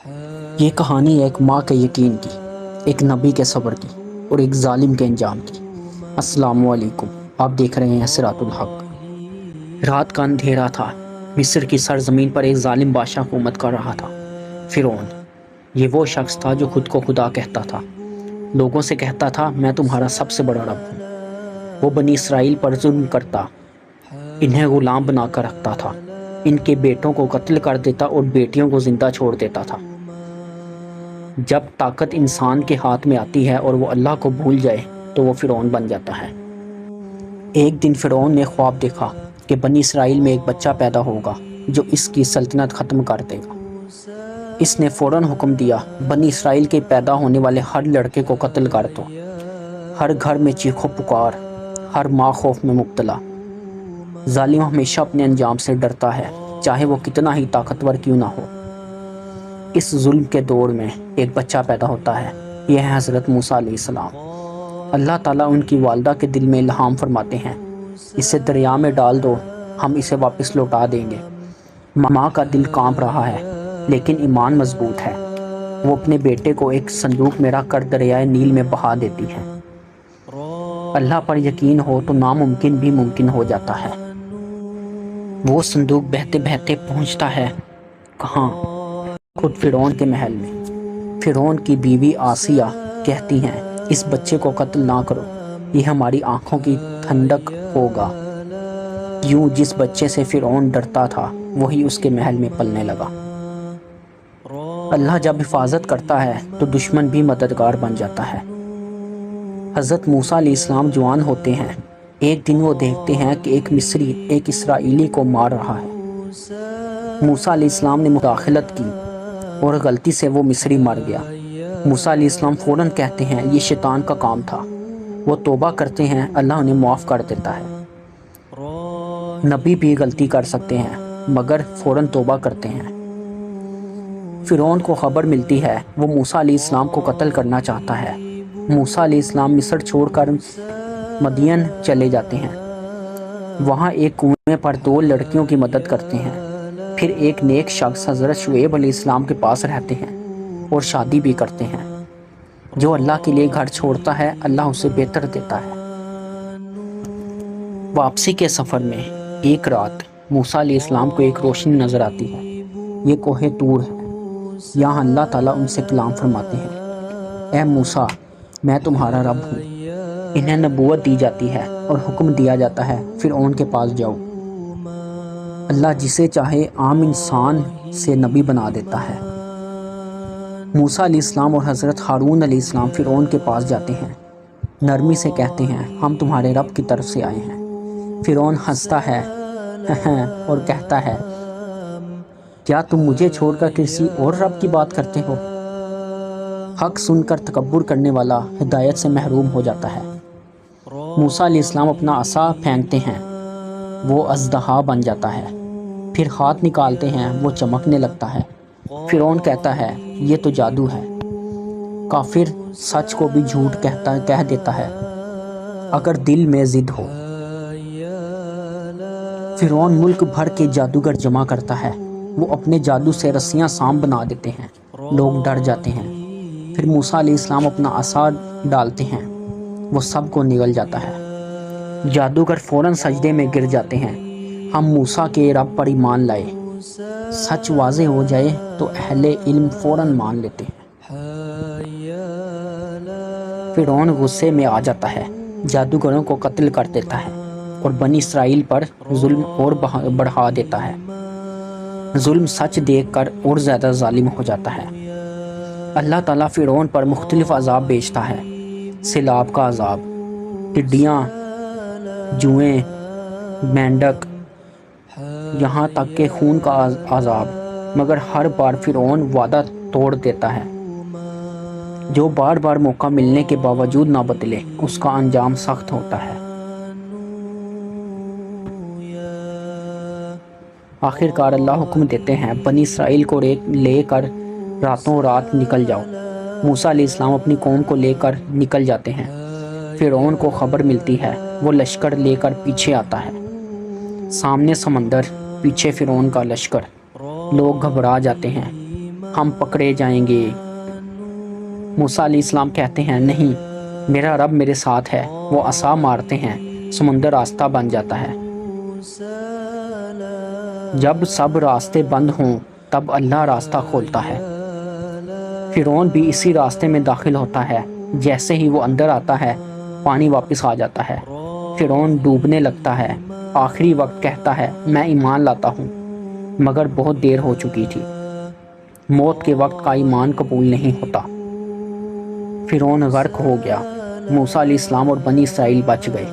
یہ کہانی ایک ماں کے یقین کی، ایک نبی کے صبر کی اور ایک ظالم کے انجام کی۔ السلام علیکم، آپ دیکھ رہے ہیں صراط الحق۔ رات کا اندھیرا تھا، مصر کی سرزمین پر ایک ظالم بادشاہ حکومت کر رہا تھا، فرعون۔ یہ وہ شخص تھا جو خود کو خدا کہتا تھا، لوگوں سے کہتا تھا میں تمہارا سب سے بڑا رب ہوں۔ وہ بنی اسرائیل پر ظلم کرتا، انہیں غلام بنا کر رکھتا تھا، ان کے بیٹوں کو قتل کر دیتا اور بیٹیوں کو زندہ چھوڑ دیتا تھا۔ جب طاقت انسان کے ہاتھ میں آتی ہے اور وہ اللہ کو بھول جائے تو وہ فرعون بن جاتا ہے۔ ایک دن فرعون نے خواب دیکھا کہ بنی اسرائیل میں ایک بچہ پیدا ہوگا جو اس کی سلطنت ختم کر دے گا۔ اس نے فوراً حکم دیا، بنی اسرائیل کے پیدا ہونے والے ہر لڑکے کو قتل کر دو۔ ہر گھر میں چیخ و پکار، ہر ماں خوف میں مبتلا۔ ظالم ہمیشہ اپنے انجام سے ڈرتا ہے، چاہے وہ کتنا ہی طاقتور کیوں نہ ہو۔ اس ظلم کے دور میں ایک بچہ پیدا ہوتا ہے، یہ ہے حضرت موسیٰ علیہ السلام۔ اللہ تعالیٰ ان کی والدہ کے دل میں الہام فرماتے ہیں، اسے دریا میں ڈال دو، ہم اسے واپس لوٹا دیں گے۔ ماں کا دل کانپ رہا ہے لیکن ایمان مضبوط ہے، وہ اپنے بیٹے کو ایک صندوق میں رکھ کر دریائے نیل میں بہا دیتی ہے۔ اللہ پر یقین ہو تو ناممکن بھی ممکن ہو جاتا ہے۔ وہ صندوق بہتے بہتے پہنچتا ہے کہاں؟ خود فرعون کے محل میں۔ فرعون کی بیوی آسیہ کہتی ہیں، اس بچے کو قتل نہ کرو، یہ ہماری آنکھوں کی ٹھنڈک ہوگا۔ یوں جس بچے سے فرعون ڈرتا تھا وہی اس کے محل میں پلنے لگا۔ اللہ جب حفاظت کرتا ہے تو دشمن بھی مددگار بن جاتا ہے۔ حضرت موسیٰ علیہ السلام جوان ہوتے ہیں، ایک دن وہ دیکھتے ہیں کہ ایک مصری ایک اسرائیلی کو مار رہا ہے۔ موسیٰ علیہ السلام نے مداخلت کی اور غلطی سے وہ مصری مر گیا۔ موسیٰ علیہ السلام فوراً کہتے ہیں یہ شیطان کا کام تھا۔ وہ توبہ کرتے ہیں، اللہ انہیں معاف کر دیتا ہے۔ نبی بھی غلطی کر سکتے ہیں مگر فوراً توبہ کرتے ہیں۔ فرعون کو خبر ملتی ہے، وہ موسیٰ علیہ السلام کو قتل کرنا چاہتا ہے۔ موسیٰ علیہ السلام مصر چھوڑ کر مدین چلے جاتے ہیں، وہاں ایک کنویں پر 2 لڑکیوں کی مدد کرتے ہیں۔ پھر ایک نیک شخص حضرت شعیب علیہ السلام کے پاس رہتے ہیں اور شادی بھی کرتے ہیں۔ جو اللہ کے لیے گھر چھوڑتا ہے اللہ اسے بہتر دیتا ہے۔ واپسی کے سفر میں ایک رات موسیٰ علیہ السلام کو ایک روشنی نظر آتی ہے، یہ کوہ طور ہے۔ یہاں اللہ تعالیٰ ان سے کلام فرماتے ہیں، اے موسیٰ میں تمہارا رب ہوں۔ انہیں نبوت دی جاتی ہے اور حکم دیا جاتا ہے فرعون کے پاس جاؤ۔ اللہ جسے چاہے عام انسان سے نبی بنا دیتا ہے۔ موسیٰ علیہ السلام اور حضرت ہارون علیہ السلام فرعون کے پاس جاتے ہیں، نرمی سے کہتے ہیں ہم تمہارے رب کی طرف سے آئے ہیں۔ فرعون ہنستا ہے اور کہتا ہے کیا تم مجھے چھوڑ کر کسی اور رب کی بات کرتے ہو؟ حق سن کر تکبر کرنے والا ہدایت سے محروم ہو جاتا ہے۔ موسیٰ علیہ السلام اپنا عصا پھینکتے ہیں، وہ اژدہا بن جاتا ہے، پھر ہاتھ نکالتے ہیں، وہ چمکنے لگتا ہے۔ فرعون کہتا ہے یہ تو جادو ہے۔ کافر سچ کو بھی جھوٹ کہہ دیتا ہے اگر دل میں ضد ہو۔ فرعون ملک بھر کے جادوگر جمع کرتا ہے، وہ اپنے جادو سے رسیاں سانپ بنا دیتے ہیں، لوگ ڈر جاتے ہیں۔ پھر موسیٰ علیہ السلام اپنا عصا ڈالتے ہیں، وہ سب کو نگل جاتا ہے۔ جادوگر فوراً سجدے میں گر جاتے ہیں، ہم موسیٰ کے رب پر ایمان لائے۔ سچ واضح ہو جائے تو اہل علم فوراً مان لیتے ہیں۔ فرعون غصے میں آ جاتا ہے، جادوگروں کو قتل کر دیتا ہے اور بنی اسرائیل پر ظلم اور بڑھا دیتا ہے۔ ظلم سچ دیکھ کر اور زیادہ ظالم ہو جاتا ہے۔ اللہ تعالیٰ فرعون پر مختلف عذاب بھیجتا ہے، سیلاب کا عذاب، ٹڈیاں، جوئیں، مینڈک، یہاں تک کہ خون کا عذاب، مگر ہر بار فرعون وعدہ توڑ دیتا ہے۔ جو بار بار موقع ملنے کے باوجود نہ بدلے اس کا انجام سخت ہوتا ہے۔ آخر کار اللہ حکم دیتے ہیں بنی اسرائیل کو لے کر راتوں رات نکل جاؤ۔ موسیٰ علیہ السلام اپنی قوم کو لے کر نکل جاتے ہیں۔ فرعون کو خبر ملتی ہے، وہ لشکر لے کر پیچھے آتا ہے، سامنے سمندر، پیچھے فرعون کا لشکر۔ لوگ گھبرا جاتے ہیں، ہم پکڑے جائیں گے۔ موسیٰ علیہ السلام کہتے ہیں نہیں، میرا رب میرے ساتھ ہے۔ وہ عصا مارتے ہیں، سمندر راستہ بن جاتا ہے۔ جب سب راستے بند ہوں تب اللہ راستہ کھولتا ہے۔ فرعون بھی اسی راستے میں داخل ہوتا ہے۔ جیسے ہی وہ اندر آتا ہے پانی واپس آ جاتا ہے۔ فرعون ڈوبنے لگتا ہے۔ آخری وقت کہتا ہے میں ایمان لاتا ہوں، مگر بہت دیر ہو چکی تھی۔ موت کے وقت کا ایمان قبول نہیں ہوتا۔ فرعون غرق ہو گیا۔ موسیٰ علیہ السلام اور بنی اسرائیل بچ گئے۔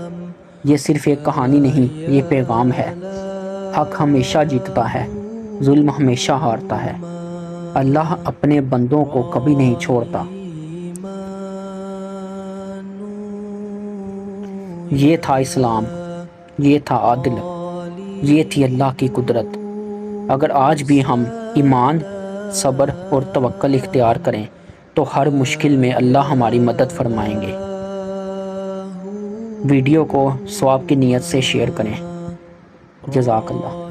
یہ صرف ایک کہانی نہیں، یہ پیغام ہے۔ حق ہمیشہ جیتتا ہے، ظلم ہمیشہ ہارتا ہے۔ اللہ اپنے بندوں کو کبھی نہیں چھوڑتا۔ یہ تھا اسلام، یہ تھا عدل، یہ تھی اللہ کی قدرت۔ اگر آج بھی ہم ایمان، صبر اور توکل اختیار کریں تو ہر مشکل میں اللہ ہماری مدد فرمائیں گے۔ ویڈیو کو ثواب کی نیت سے شیئر کریں۔ جزاک اللہ۔